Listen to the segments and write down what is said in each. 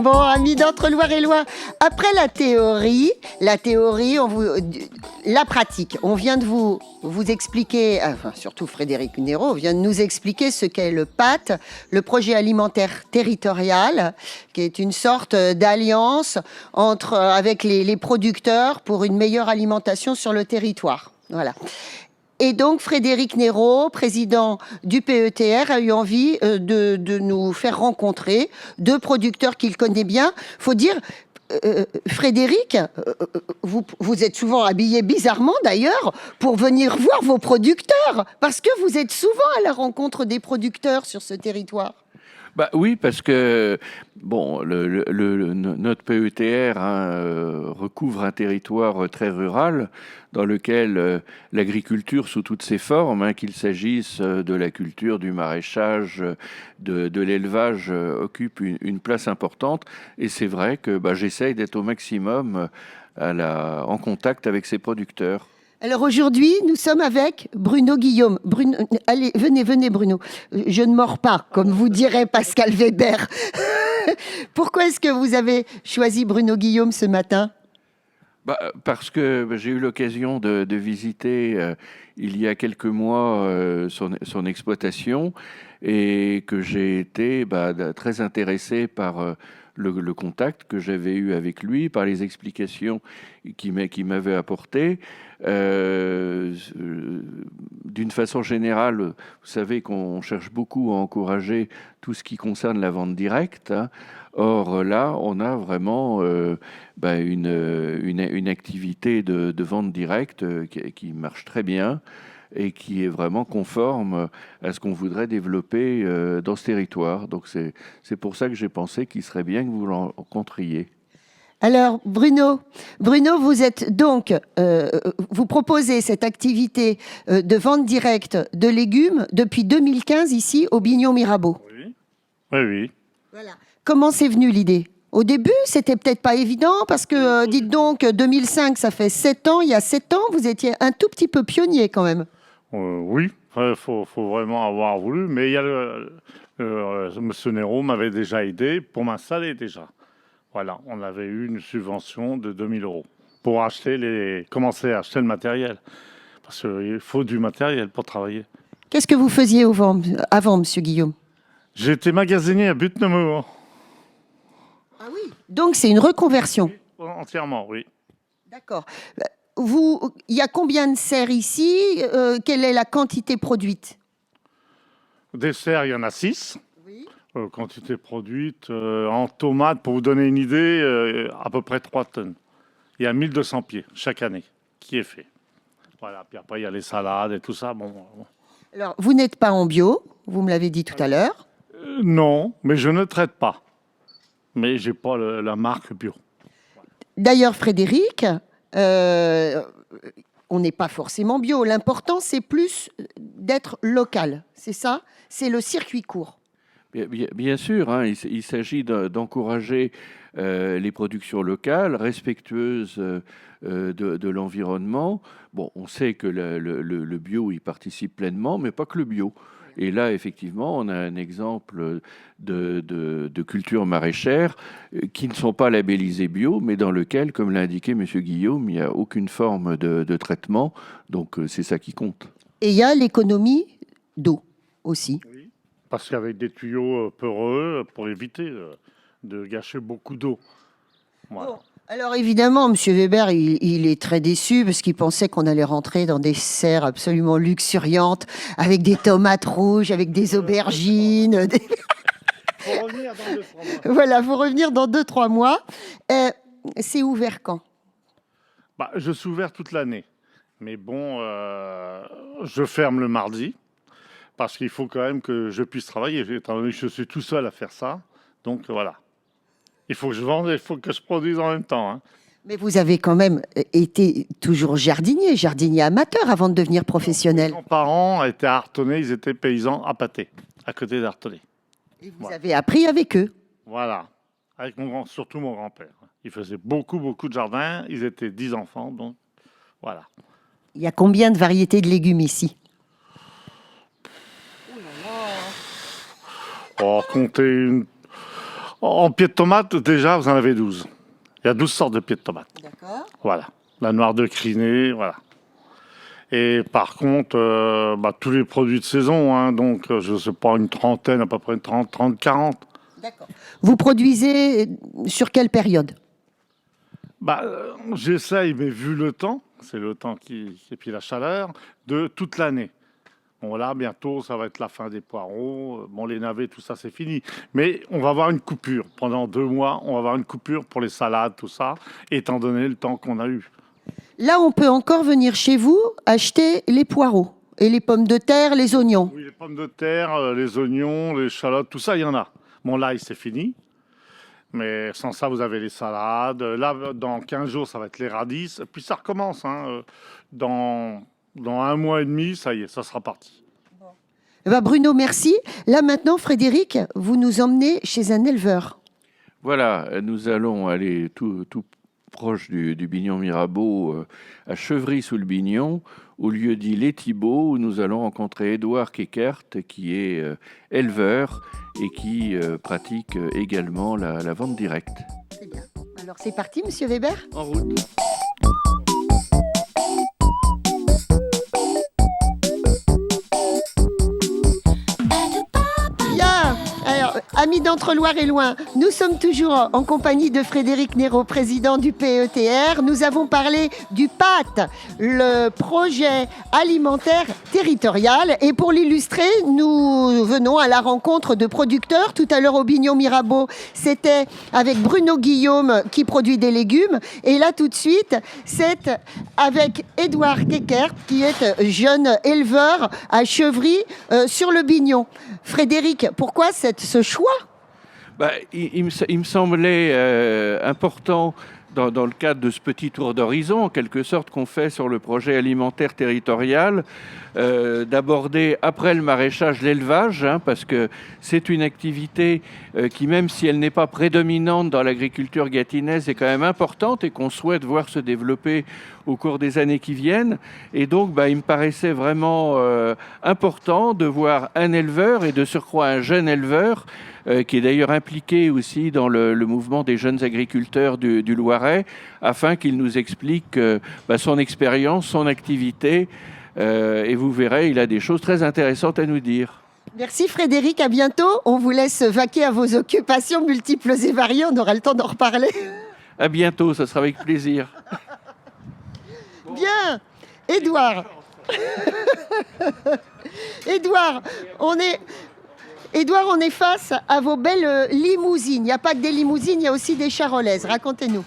Bon, amis d'Entre-Loire-et-Loire, après la théorie, la pratique, on vient de vous expliquer, enfin surtout Frédéric Nérot vient de nous expliquer ce qu'est le PAT, le projet alimentaire territorial, qui est une sorte d'alliance avec les producteurs pour une meilleure alimentation sur le territoire. Voilà. Et donc, Frédéric Nérot, président du PETR, a eu envie de nous faire rencontrer deux producteurs qu'il connaît bien. Il faut dire, Frédéric, vous êtes souvent habillé bizarrement d'ailleurs pour venir voir vos producteurs, parce que vous êtes souvent à la rencontre des producteurs sur ce territoire. Bah oui, parce que bon, notre PETR recouvre un territoire très rural dans lequel l'agriculture sous toutes ses formes, qu'il s'agisse de la culture, du maraîchage, de l'élevage, occupe une place importante. Et c'est vrai que j'essaye d'être au maximum en contact avec ces producteurs. Alors aujourd'hui, nous sommes avec Bruno Guillaume. Allez, venez Bruno. Je ne mords pas, comme vous dirait Pascal Weber. Pourquoi est-ce que vous avez choisi Bruno Guillaume ce matin ? Parce que j'ai eu l'occasion de visiter il y a quelques mois son exploitation et que j'ai été très intéressé par le contact que j'avais eu avec lui, par les explications qu'il m'avait apportées. D'une façon générale, vous savez qu'on cherche beaucoup à encourager tout ce qui concerne la vente directe. Or là, on a vraiment une activité de vente directe qui marche très bien et qui est vraiment conforme à ce qu'on voudrait développer dans ce territoire. Donc c'est pour ça que j'ai pensé qu'il serait bien que vous le rencontriez. Alors Bruno, vous êtes donc, vous proposez cette activité de vente directe de légumes depuis 2015 ici au Bignon Mirabeau. Oui. Voilà. Comment c'est venu l'idée ? Au début, c'était peut-être pas évident parce que, dites donc, 2005, ça fait 7 ans. Il y a 7 ans, vous étiez un tout petit peu pionnier quand même. Oui, faut vraiment avoir voulu. Mais il y a Monsieur Nérot m'avait déjà aidé pour m'installer déjà. Voilà, on avait eu une subvention de 2000 € pour commencer à acheter le matériel. Parce qu'il faut du matériel pour travailler. Qu'est-ce que vous faisiez avant, Monsieur Guillaume ? J'étais magasinier à Butte-Nemours. Ah oui. Donc c'est une reconversion. Oui, entièrement, oui. D'accord. Il y a combien de serres ici ? Quelle est la quantité produite ? Des serres, il y en a 6. Oui. Quantité produite en tomates, pour vous donner une idée, à peu près 3 tonnes. Il y a 1200 pieds chaque année qui est fait. Voilà, puis après il y a les salades et tout ça. Bon. Alors, vous n'êtes pas en bio, vous me l'avez dit tout à l'heure. Non, mais je ne traite pas. Mais j'ai pas la marque bio. D'ailleurs, Frédéric, on n'est pas forcément bio. L'important, c'est plus d'être local. C'est ça ? C'est le circuit court. Bien sûr, il s'agit d'encourager les productions locales, respectueuses de l'environnement. Bon, on sait que le bio y participe pleinement, mais pas que le bio. Et là, effectivement, on a un exemple de cultures maraîchères qui ne sont pas labellisées bio, mais dans lequel, comme l'a indiqué M. Guillaume, il n'y a aucune forme de traitement. Donc, c'est ça qui compte. Et il y a l'économie d'eau aussi. Oui, parce qu'avec des tuyaux peureux, pour éviter de gâcher beaucoup d'eau. Voilà. Bon. Alors évidemment, M. Weber, il est très déçu parce qu'il pensait qu'on allait rentrer dans des serres absolument luxuriantes, avec des tomates rouges, avec des aubergines. Faut revenir dans 2-3 mois. Voilà, faut revenir dans 2-3 mois. C'est ouvert quand ? Je suis ouvert toute l'année. Mais bon, je ferme le mardi parce qu'il faut quand même que je puisse travailler, étant donné que je suis tout seul à faire ça. Donc voilà. Il faut que je vende et il faut que je produise en même temps. Mais vous avez quand même été toujours jardinier amateur avant de devenir professionnel. Mes grands-parents étaient à Artenay, ils étaient paysans à Pâté, à côté d'Artenay. Et vous avez appris avec eux. Voilà, avec surtout mon grand-père. Il faisait beaucoup de jardin, ils étaient 10 enfants, donc voilà. Il y a combien de variétés de légumes ici ? Oh, compter En pieds de tomate, déjà, vous en avez 12. Il y a 12 sortes de pieds de tomate. D'accord. Voilà. La noire de Crinée, voilà. Et par contre, tous les produits de saison, hein, donc je ne sais pas, une trentaine, à peu près 30, 40. D'accord. Vous produisez sur quelle période? J'essaye, mais vu le temps, c'est le temps et puis la chaleur, de toute l'année. Bon, là, bientôt, ça va être la fin des poireaux. Bon, les navets, tout ça, c'est fini. Mais on va avoir une coupure. Pendant 2 mois, on va avoir une coupure pour les salades, tout ça, étant donné le temps qu'on a eu. Là, on peut encore venir chez vous acheter les poireaux et les pommes de terre, les oignons. Oui, les pommes de terre, les oignons, les échalotes, tout ça, il y en a. Bon, l'ail, c'est fini. Mais sans ça, vous avez les salades. Là, dans 15 jours, ça va être les radis. Puis ça recommence. Hein. Dans 1 mois et demi, ça y est, ça sera parti. Bruno, merci. Là, maintenant, Frédéric, vous nous emmenez chez un éleveur. Voilà, nous allons aller tout proche du Bignon Mirabeau, à Chevry-sous-le-Bignon, au lieu dit Les Thibauts, où nous allons rencontrer Édouard Keckert, qui est éleveur et qui pratique également la vente directe. Très bien. Alors, c'est parti, Monsieur Weber. En route. Amis d'Entre-Loire et Loin, nous sommes toujours en compagnie de Frédéric Nérot, président du PETR. Nous avons parlé du PAT, le projet alimentaire territorial. Et pour l'illustrer, nous venons à la rencontre de producteurs. Tout à l'heure au Bignon Mirabeau, c'était avec Bruno Guillaume qui produit des légumes. Et là, tout de suite, c'est avec Édouard Keckert qui est jeune éleveur à Chevry sur le Bignon. Frédéric, pourquoi ce choix? Il me semblait important, dans le cadre de ce petit tour d'horizon, en quelque sorte, qu'on fait sur le projet alimentaire territorial, d'aborder après le maraîchage l'élevage, hein, parce que c'est une activité qui, même si elle n'est pas prédominante dans l'agriculture gâtinaise, est quand même importante et qu'on souhaite voir se développer au cours des années qui viennent. Et donc, il me paraissait vraiment important de voir un éleveur, et de surcroît un jeune éleveur, qui est d'ailleurs impliqué aussi dans le mouvement des jeunes agriculteurs du Loiret, afin qu'il nous explique son expérience, son activité, et vous verrez, il a des choses très intéressantes à nous dire. Merci Frédéric, à bientôt. On vous laisse vaquer à vos occupations multiples et variées, on aura le temps d'en reparler. À bientôt, ça sera avec plaisir. Bien, Édouard. Édouard, on est face à vos belles limousines. Il n'y a pas que des limousines, il y a aussi des charolaises. Racontez-nous.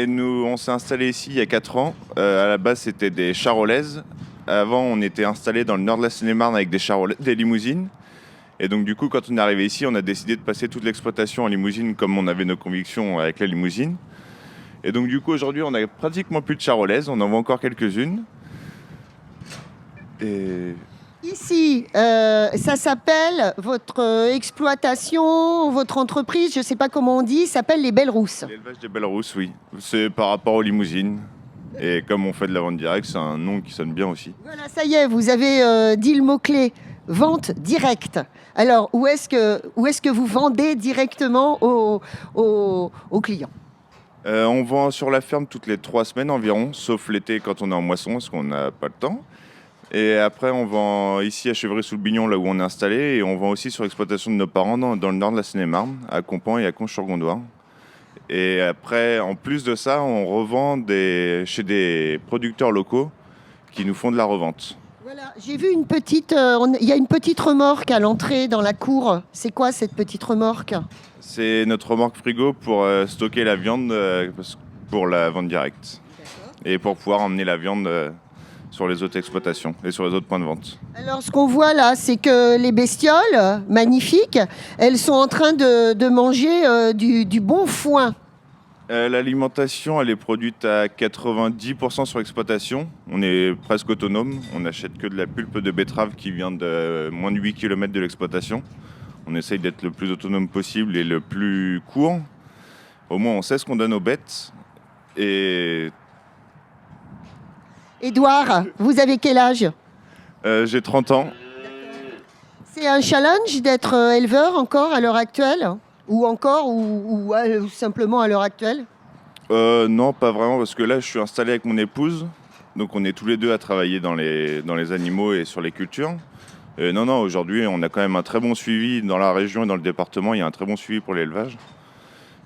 Nous, on s'est installé ici il y a 4 ans. À la base, c'était des charolaises. Avant, on était installé dans le nord de la Seine-et-Marne avec des limousines. Et donc, du coup, quand on est arrivé ici, on a décidé de passer toute l'exploitation en limousine, comme on avait nos convictions avec la limousine. Et donc, du coup, aujourd'hui, on n'a pratiquement plus de charolaises. On en voit encore quelques-unes. Et... Ici, ça s'appelle, votre exploitation, votre entreprise, je ne sais pas comment on dit, s'appelle les Belles Rousses. L'élevage des Belles Rousses, oui. C'est par rapport aux limousines. Et comme on fait de la vente directe, c'est un nom qui sonne bien aussi. Voilà, ça y est, vous avez dit le mot-clé, vente directe. Alors, où est-ce que vous vendez directement aux clients? On vend sur la ferme toutes les 3 semaines environ, sauf l'été quand on est en moisson, parce qu'on n'a pas le temps. Et après, on vend ici à Chevry-sous-le-Bignon, là où on est installé, et on vend aussi sur l'exploitation de nos parents dans le nord de la Seine-et-Marne, à Compan et à Conches-sur-Gondoire. Et après, en plus de ça, on revend chez des producteurs locaux qui nous font de la revente. Voilà, j'ai vu il y a une petite remorque à l'entrée dans la cour. C'est quoi cette petite remorque? C'est notre remorque frigo pour stocker la viande pour la vente directe. Et pour pouvoir emmener la viande sur les autres exploitations et sur les autres points de vente. Alors, ce qu'on voit là, c'est que les bestioles, magnifiques, elles sont en train de manger du bon foin. L'alimentation, elle est produite à 90% sur l'exploitation. On est presque autonome. On n'achète que de la pulpe de betterave qui vient de moins de 8 km de l'exploitation. On essaye d'être le plus autonome possible et le plus court. Au moins, on sait ce qu'on donne aux bêtes. Et... Édouard, vous avez quel âge? J'ai 30 ans. C'est un challenge d'être éleveur encore à l'heure actuelle? Ou encore, ou simplement à l'heure actuelle? Non, pas vraiment, parce que là, je suis installé avec mon épouse. Donc, on est tous les deux à travailler dans les animaux et sur les cultures. Et non, aujourd'hui, on a quand même un très bon suivi dans la région et dans le département. Il y a un très bon suivi pour l'élevage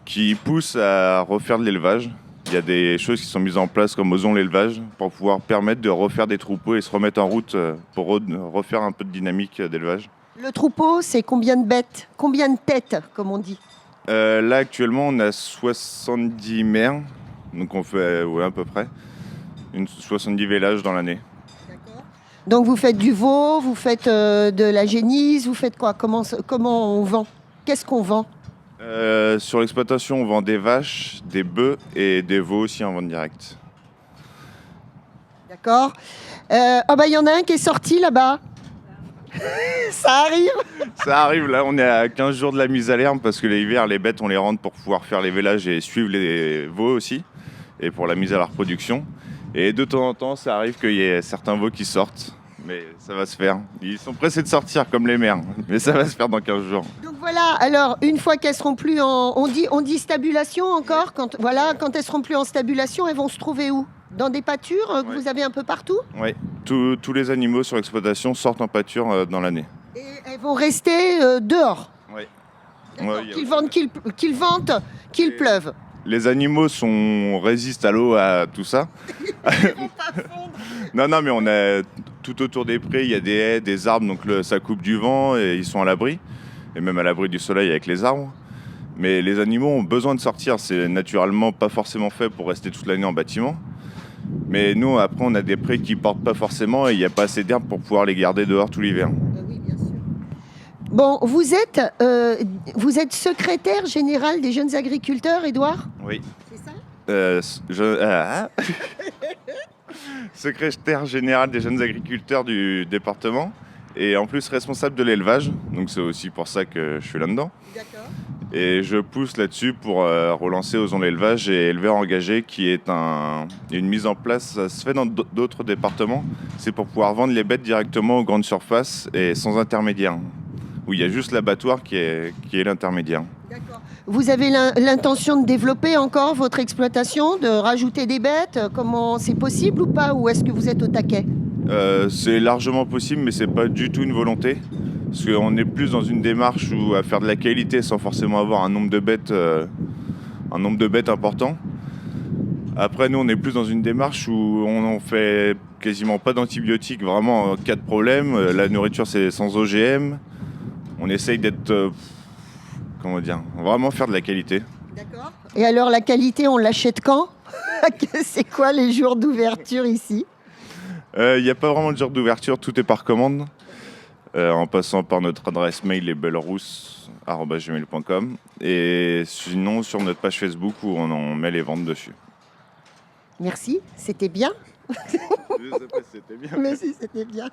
qui pousse à refaire de l'élevage. Il y a des choses qui sont mises en place comme Osons l'élevage pour pouvoir permettre de refaire des troupeaux et se remettre en route pour refaire un peu de dynamique d'élevage. Le troupeau, c'est combien de bêtes? Combien de têtes, comme on dit? Là, actuellement, on a 70 mères. Donc, on fait à peu près 70 vélages dans l'année. Donc vous faites du veau, vous faites de la génisse, vous faites quoi? Comment on vend? Qu'est-ce qu'on vend? Sur l'exploitation, on vend des vaches, des bœufs et des veaux aussi en vente directe. D'accord. Il y en a un qui est sorti là-bas. Ça arrive. Ça arrive, là, on est à 15 jours de la mise à l'herbe parce que l'hiver, les bêtes, on les rentre pour pouvoir faire les vélages et suivre les veaux aussi, et pour la mise à la reproduction. Et de temps en temps, ça arrive qu'il y ait certains veaux qui sortent, mais ça va se faire. Ils sont pressés de sortir comme les mères, mais ça va se faire dans 15 jours. Donc voilà, alors une fois qu'elles seront plus en... On dit stabulation encore, quand elles seront plus en stabulation, elles vont se trouver où? Dans des pâtures que vous avez un peu partout? Oui, tous les animaux sur l'exploitation sortent en pâture dans l'année. Et elles vont rester dehors? Oui. Qu'il vente, qu'il pleuve. Les animaux résistent à l'eau, à tout ça. Non, mais on a tout autour des prés, il y a des haies, des arbres, donc ça coupe du vent et ils sont à l'abri. Et même à l'abri du soleil avec les arbres. Mais les animaux ont besoin de sortir, c'est naturellement pas forcément fait pour rester toute l'année en bâtiment. Mais nous, après, on a des prés qui portent pas forcément et il n'y a pas assez d'herbe pour pouvoir les garder dehors tout l'hiver. Oui, bien sûr. Bon, vous êtes secrétaire général des jeunes agriculteurs, Édouard? Oui. C'est ça? Secrétaire général des jeunes agriculteurs du département et en plus responsable de l'élevage. Donc c'est aussi pour ça que je suis là-dedans. D'accord. Et je pousse là-dessus pour relancer Osons l'élevage et éleveurs engagés qui est une mise en place, ça se fait dans d'autres départements. C'est pour pouvoir vendre les bêtes directement aux grandes surfaces et sans intermédiaire. Où il y a juste l'abattoir qui est l'intermédiaire. D'accord. Vous avez l'intention de développer encore votre exploitation, de rajouter des bêtes? Comment c'est possible ou pas? Ou est-ce que vous êtes au taquet? C'est largement possible, mais c'est pas du tout une volonté. Parce qu'on est plus dans une démarche à faire de la qualité sans forcément avoir un nombre de bêtes important. Après, nous, on est plus dans une démarche où on fait quasiment pas d'antibiotiques, vraiment en cas de problème. La nourriture, c'est sans OGM. On essaye d'être, vraiment faire de la qualité. D'accord. Et alors, la qualité, on l'achète quand? C'est quoi les jours d'ouverture ici? Il n'y a pas vraiment de jour d'ouverture, tout est par commande. En passant par notre adresse mail lesbellesrousses@gmail.com et sinon sur notre page Facebook où on met les ventes dessus. Merci, c'était bien. C'était bien. Merci, c'était bien.